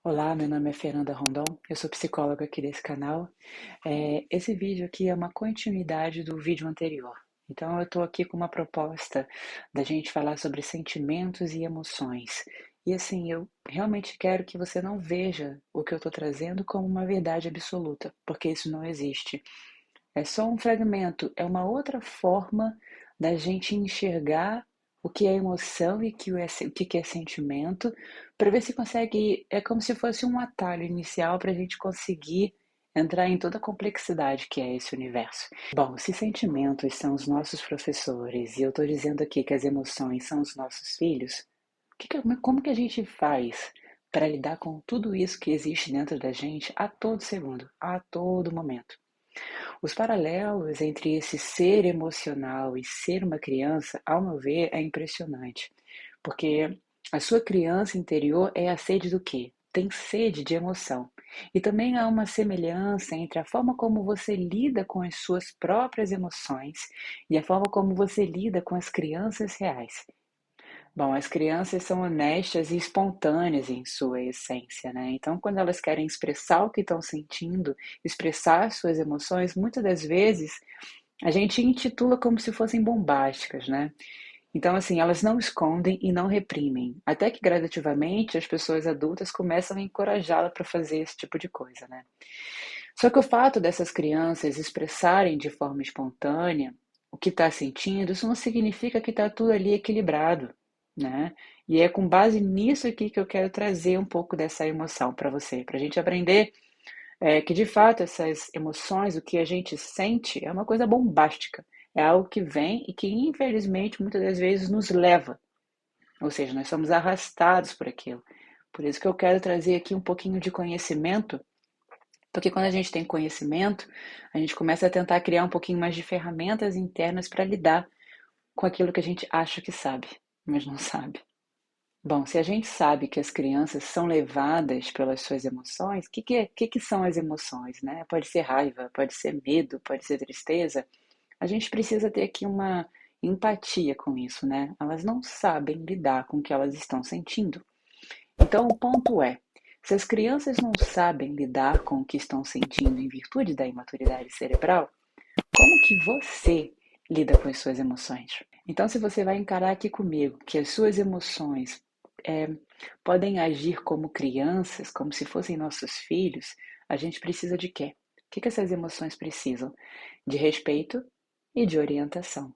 Olá, meu nome é Fernanda Rondon, eu sou psicóloga aqui desse canal. Esse vídeo aqui é uma continuidade do vídeo anterior. Então, eu estou aqui com uma proposta da gente falar sobre sentimentos e emoções. E assim, eu realmente quero que você não veja o que eu estou trazendo como uma verdade absoluta, porque isso não existe. É só um fragmento, é uma outra forma da gente enxergar o que é emoção e o que é sentimento, para ver se consegue. É como se fosse um atalho inicial para a gente conseguir entrar em toda a complexidade que é esse universo. Bom, se sentimentos são os nossos professores e eu estou dizendo aqui que as emoções são os nossos filhos, como que a gente faz para lidar com tudo isso que existe dentro da gente a todo segundo, a todo momento? Os paralelos entre esse ser emocional e ser uma criança, ao meu ver, é impressionante. Porque a sua criança interior é a sede do quê? Tem sede de emoção. E também há uma semelhança entre a forma como você lida com as suas próprias emoções e a forma como você lida com as crianças reais. Bom, as crianças são honestas e espontâneas em sua essência, né? Então, quando elas querem expressar o que estão sentindo, expressar suas emoções, muitas das vezes a gente intitula como se fossem bombásticas, né? Então, assim, elas não escondem e não reprimem, até que gradativamente as pessoas adultas começam a encorajá-la para fazer esse tipo de coisa, né? Só que o fato dessas crianças expressarem de forma espontânea o que está sentindo, isso não significa que está tudo ali equilibrado, né? E é com base nisso aqui que eu quero trazer um pouco dessa emoção para você, para a gente aprender que de fato essas emoções, o que a gente sente, é uma coisa bombástica, é algo que vem e que infelizmente muitas das vezes nos leva, ou seja, nós somos arrastados por aquilo. Por isso que eu quero trazer aqui um pouquinho de conhecimento, porque quando a gente tem conhecimento, a gente começa a tentar criar um pouquinho mais de ferramentas internas para lidar com aquilo que a gente acha que sabe, mas não sabe. Bom, se a gente sabe que as crianças são levadas pelas suas emoções, o que são as emoções, né? Pode ser raiva, pode ser medo, pode ser tristeza. A gente precisa ter aqui uma empatia com isso, né? Elas não sabem lidar com o que elas estão sentindo. Então, o ponto é, se as crianças não sabem lidar com o que estão sentindo em virtude da imaturidade cerebral, como que você lida com as suas emoções? Então, se você vai encarar aqui comigo que as suas emoções é, podem agir como crianças, como se fossem nossos filhos, a gente precisa de quê? O que essas emoções precisam? De respeito e de orientação.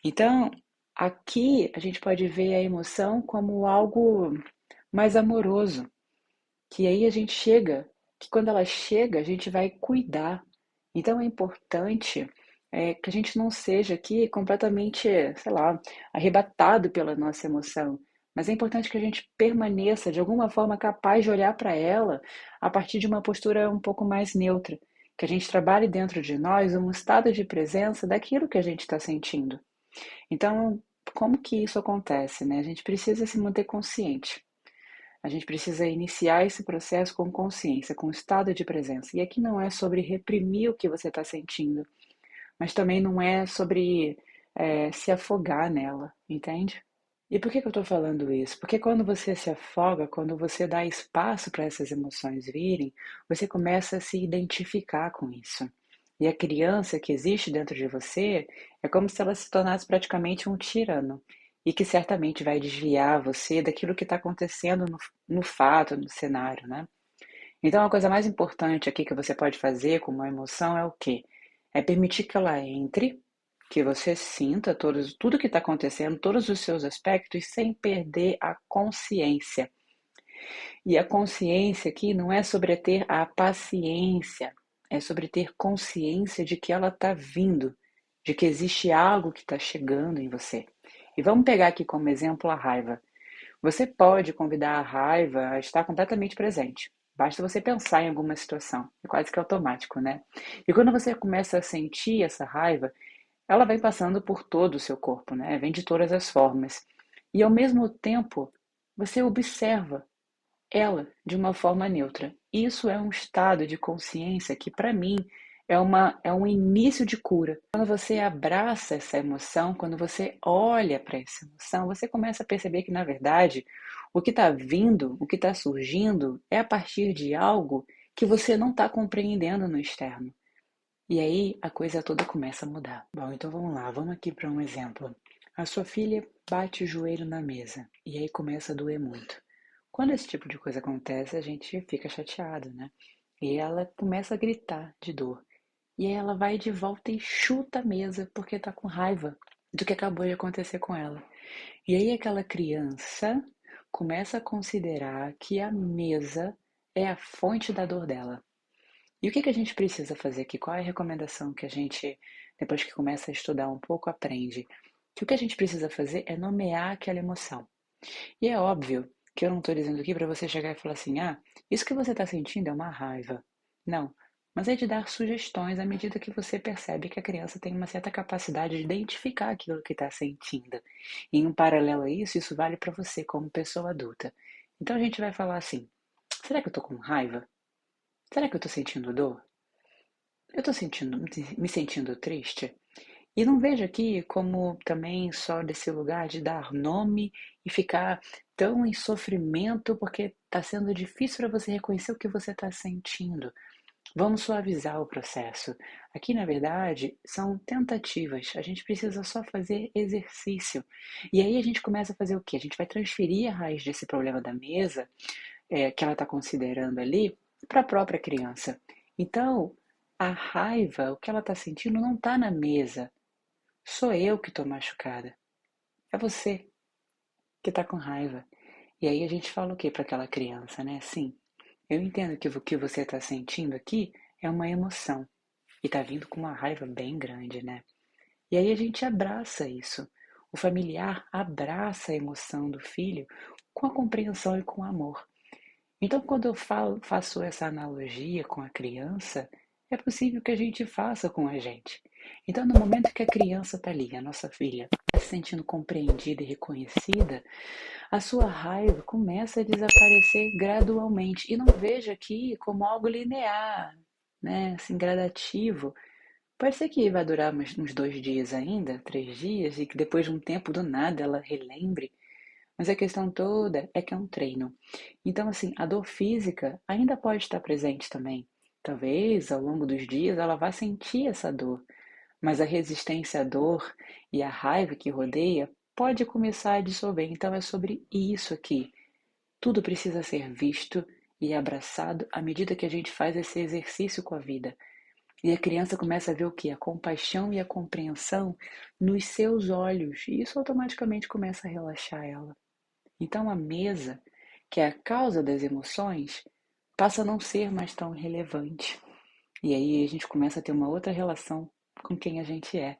Então, aqui a gente pode ver a emoção como algo mais amoroso, que aí a gente chega, que quando ela chega, a gente vai cuidar. Então é importante que a gente não seja aqui completamente, sei lá, arrebatado pela nossa emoção. Mas é importante que a gente permaneça de alguma forma capaz de olhar para ela a partir de uma postura um pouco mais neutra. Que a gente trabalhe dentro de nós um estado de presença daquilo que a gente está sentindo. Então, como que isso acontece, né? A gente precisa se manter consciente. A gente precisa iniciar esse processo com consciência, com estado de presença. E aqui não é sobre reprimir o que você está sentindo, mas também não é sobre se afogar nela, entende? E por que eu estou falando isso? Porque quando você se afoga, quando você dá espaço para essas emoções virem, você começa a se identificar com isso. E a criança que existe dentro de você é como se ela se tornasse praticamente um tirano. E que certamente vai desviar você daquilo que está acontecendo no fato, no cenário, né? Então a coisa mais importante aqui que você pode fazer com uma emoção é o quê? É permitir que ela entre, que você sinta tudo que está acontecendo, todos os seus aspectos, sem perder a consciência. E a consciência aqui não é sobre ter a paciência, é sobre ter consciência de que ela está vindo, de que existe algo que está chegando em você. E vamos pegar aqui como exemplo a raiva. Você pode convidar a raiva a estar completamente presente. Basta você pensar em alguma situação. É quase que automático, né? E quando você começa a sentir essa raiva, ela vem passando por todo o seu corpo, né? Vem de todas as formas. E ao mesmo tempo, você observa ela de uma forma neutra. Isso é um estado de consciência que, para mim, é um início de cura. Quando você abraça essa emoção, quando você olha para essa emoção, você começa a perceber que, na verdade, o que está vindo, o que está surgindo, é a partir de algo que você não está compreendendo no externo. E aí a coisa toda começa a mudar. Bom, então vamos lá, vamos aqui para um exemplo. A sua filha bate o joelho na mesa e aí começa a doer muito. Quando esse tipo de coisa acontece, a gente fica chateado, né? E ela começa a gritar de dor. E aí ela vai de volta e chuta a mesa porque tá com raiva do que acabou de acontecer com ela. E aí aquela criança começa a considerar que a mesa é a fonte da dor dela. E o que que a gente precisa fazer aqui? Qual é a recomendação que a gente, depois que começa a estudar um pouco, aprende? Que o que a gente precisa fazer é nomear aquela emoção. E é óbvio que eu não estou dizendo aqui para você chegar e falar assim: ah, isso que você está sentindo é uma raiva. Não. Mas é de dar sugestões à medida que você percebe que a criança tem uma certa capacidade de identificar aquilo que está sentindo. E em um paralelo a isso, isso vale para você como pessoa adulta. Então a gente vai falar assim: será que eu estou com raiva? Será que eu estou sentindo dor? Eu estou me sentindo triste? E não vejo aqui como também só desse lugar de dar nome e ficar tão em sofrimento porque está sendo difícil para você reconhecer o que você está sentindo. Vamos suavizar o processo. Aqui, na verdade, são tentativas. A gente precisa só fazer exercício. E aí a gente começa a fazer o quê? A gente vai transferir a raiz desse problema da mesa, que ela está considerando ali, para a própria criança. Então, a raiva, o que ela está sentindo, não está na mesa. Sou eu que estou machucada. É você que está com raiva. E aí a gente fala o que para aquela criança, né? Sim, eu entendo que o que você está sentindo aqui é uma emoção. E está vindo com uma raiva bem grande, né? E aí a gente abraça isso. O familiar abraça a emoção do filho com a compreensão e com o amor. Então, quando eu faço essa analogia com a criança, é possível que a gente faça com a gente. Então, no momento que a criança está ali, a nossa filha, está se sentindo compreendida e reconhecida, a sua raiva começa a desaparecer gradualmente. E não veja aqui como algo linear, né? Assim, gradativo. Pode ser que vai durar uns 2 dias ainda, 3 dias, e que depois de um tempo do nada ela relembre, mas a questão toda é que é um treino. Então, assim, a dor física ainda pode estar presente também. Talvez ao longo dos dias ela vá sentir essa dor, mas a resistência à dor e a raiva que rodeia pode começar a dissolver. Então, é sobre isso aqui. Tudo precisa ser visto e abraçado à medida que a gente faz esse exercício com a vida. E a criança começa a ver o que? A compaixão e a compreensão nos seus olhos. E isso automaticamente começa a relaxar ela. Então a mesa, que é a causa das emoções, passa a não ser mais tão relevante. E aí a gente começa a ter uma outra relação com quem a gente é,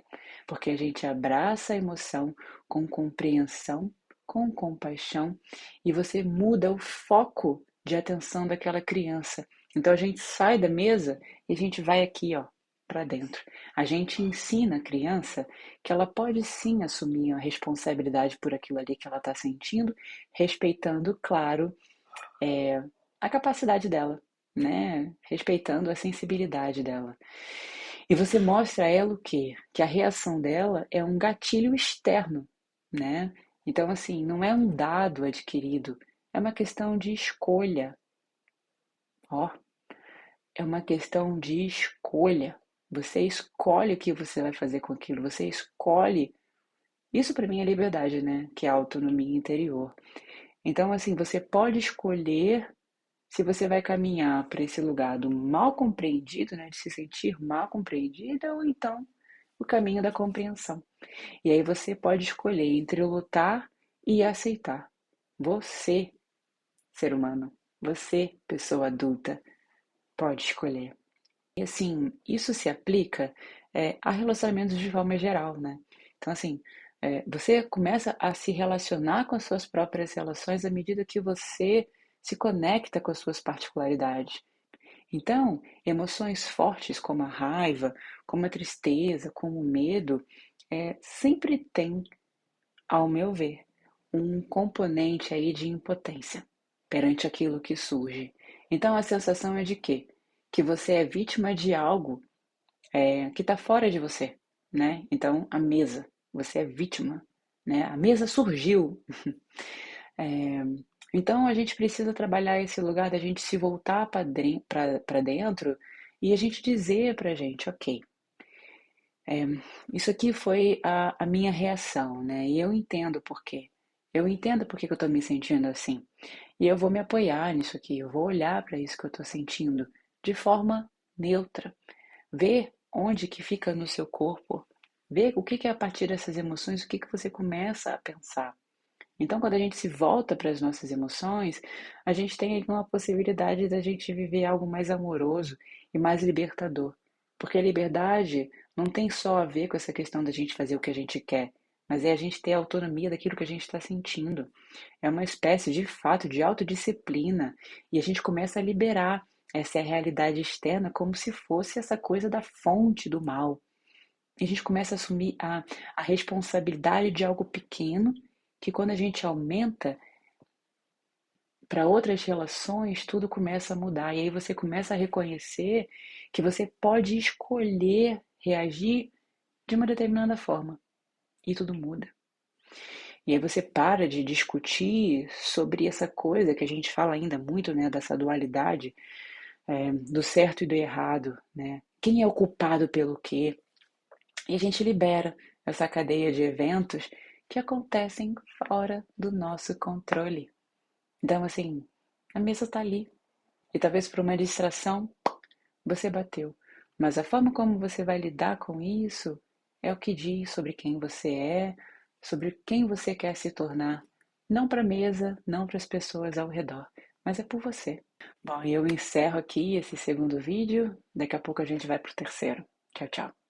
porque a gente abraça a emoção com compreensão, com compaixão, e você muda o foco de atenção daquela criança. Então a gente sai da mesa e a gente vai aqui, ó, para dentro. A gente ensina a criança que ela pode sim assumir a responsabilidade por aquilo ali que ela está sentindo, respeitando, claro, a capacidade dela, né? Respeitando a sensibilidade dela. E você mostra a ela o quê? Que a reação dela é um gatilho externo, né? Então, assim, não é um dado adquirido, é uma questão de escolha. Ó, é uma questão de escolha. Você escolhe o que você vai fazer com aquilo, você escolhe. Isso para mim é liberdade, né? Que é a autonomia interior. Então, assim, você pode escolher se você vai caminhar para esse lugar do mal compreendido, né, de se sentir mal compreendida, ou então o caminho da compreensão. E aí você pode escolher entre lutar e aceitar. Você, ser humano, você, pessoa adulta, pode escolher. E assim, isso se aplica a relacionamentos de forma geral, né? Então, assim, você começa a se relacionar com as suas próprias relações à medida que você se conecta com as suas particularidades. Então, emoções fortes como a raiva, como a tristeza, como o medo, sempre tem, ao meu ver, um componente aí de impotência perante aquilo que surge. Então, a sensação é de quê? Que você é vítima de algo que está fora de você, né? Então, a mesa, você é vítima, né? A mesa surgiu. É, então, a gente precisa trabalhar esse lugar da gente se voltar para dentro e a gente dizer para a gente, ok, isso aqui foi a minha reação, né? E eu entendo por quê. Eu entendo por que que eu estou me sentindo assim. E eu vou me apoiar nisso aqui, eu vou olhar para isso que eu estou sentindo de forma neutra. Ver onde que fica no seu corpo. Ver o que que é a partir dessas emoções, o que que você começa a pensar. Então, quando a gente se volta para as nossas emoções, a gente tem aí uma possibilidade da gente viver algo mais amoroso e mais libertador. Porque a liberdade não tem só a ver com essa questão da gente fazer o que a gente quer, mas é a gente ter a autonomia daquilo que a gente está sentindo. É uma espécie, de fato, de autodisciplina. E a gente começa a liberar essa realidade externa como se fosse essa coisa da fonte do mal. E a gente começa a assumir a responsabilidade de algo pequeno, que quando a gente aumenta para outras relações, tudo começa a mudar. E aí você começa a reconhecer que você pode escolher reagir de uma determinada forma. E tudo muda. E aí você para de discutir sobre essa coisa que a gente fala ainda muito, né, dessa dualidade, do certo e do errado, né? Quem é o culpado pelo quê? E a gente libera essa cadeia de eventos que acontecem fora do nosso controle. Então, assim, a mesa está ali. E talvez por uma distração você bateu. Mas a forma como você vai lidar com isso é o que diz sobre quem você é, sobre quem você quer se tornar. Não para a mesa, não para as pessoas ao redor, mas é por você. Bom, eu encerro aqui esse segundo vídeo. Daqui a pouco a gente vai para o terceiro. Tchau, tchau.